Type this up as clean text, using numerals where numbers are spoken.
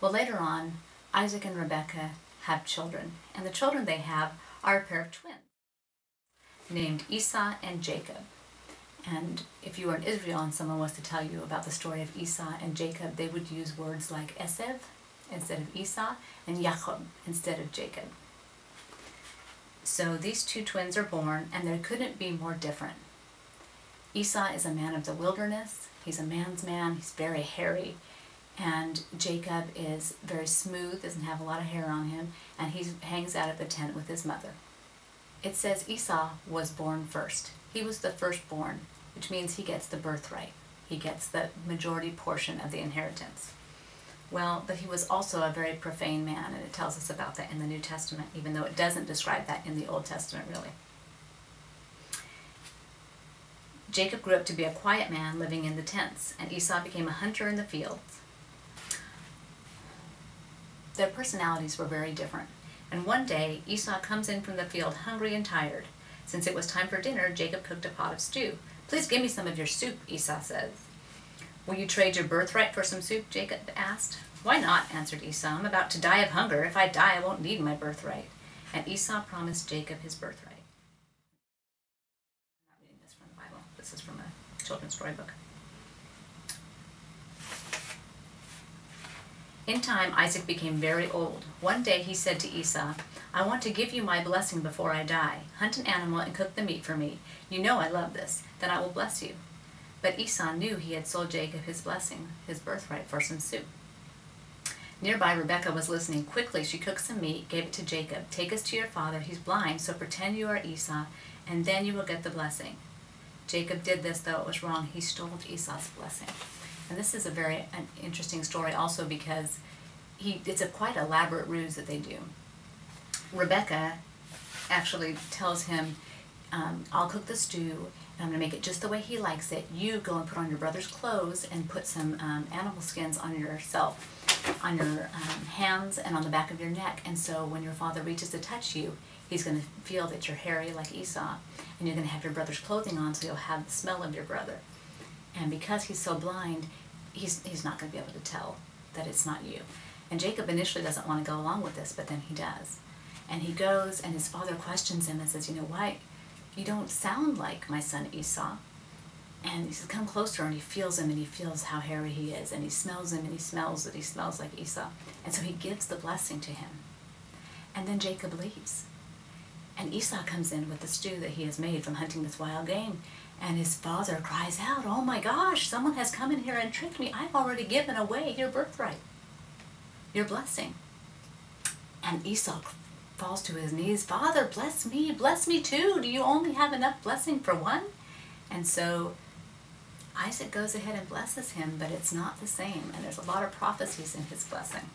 Well, later on, Isaac and Rebekah have children, and the children they have are a pair of twins named Esau and Jacob. And if you were in Israel and someone was to tell you about the story of Esau and Jacob, they would use words like Esav instead of Esau and Jacob instead of Jacob. So these two twins are born, and they couldn't be more different. Esau is a man of the wilderness. He's a man's man. He's very hairy. And Jacob is very smooth, doesn't have a lot of hair on him, and he hangs out at the tent with his mother. It says Esau was born first. He was the firstborn, which means he gets the birthright. He gets the majority portion of the inheritance. Well, but he was also a very profane man, and it tells us about that in the New Testament, even though it doesn't describe that in the Old Testament, really. Jacob grew up to be a quiet man living in the tents, and Esau became a hunter in the fields. Their personalities were very different, and one day Esau comes in from the field hungry and tired. Since it was time for dinner, Jacob cooked a pot of stew. "Please give me some of your soup," Esau says. "Will you trade your birthright for some soup?" Jacob asked. "Why not?" answered Esau. "I'm about to die of hunger. If I die, I won't need my birthright." And Esau promised Jacob his birthright. I'm not reading this from the Bible. This is from a children's storybook. In time, Isaac became very old. One day he said to Esau, "I want to give you my blessing before I die. Hunt an animal and cook the meat for me. You know I love this. Then I will bless you." But Esau knew he had sold Jacob his blessing, his birthright, for some soup. Nearby, Rebekah was listening. Quickly, she cooked some meat, gave it to Jacob. "Take us to your father. He's blind, so pretend you are Esau, and then you will get the blessing." Jacob did this, though it was wrong. He stole Esau's blessing. And this is an interesting story also because it's a quite elaborate ruse that they do. Rebekah actually tells him, "I'll cook the stew, and I'm going to make it just the way he likes it. You go and put on your brother's clothes and put some animal skins on yourself, on your hands and on the back of your neck. And so when your father reaches to touch you, he's going to feel that you're hairy like Esau, and you're going to have your brother's clothing on, so you'll have the smell of your brother. And because he's so blind, he's not going to be able to tell that it's not you." And Jacob initially doesn't want to go along with this, but then he does. And he goes, and his father questions him and says, "You know, why? You don't sound like my son Esau." And he says, "Come closer," and he feels him, and he feels how hairy he is, and he smells him, and he smells that he smells like Esau. And so he gives the blessing to him. And then Jacob leaves. And Esau comes in with the stew that he has made from hunting this wild game. And his father cries out, "Oh my gosh, someone has come in here and tricked me. I've already given away your birthright, your blessing." And Esau falls to his knees. "Father, bless me too. Do you only have enough blessing for one?" And so Isaac goes ahead and blesses him, but it's not the same. And there's a lot of prophecies in his blessing.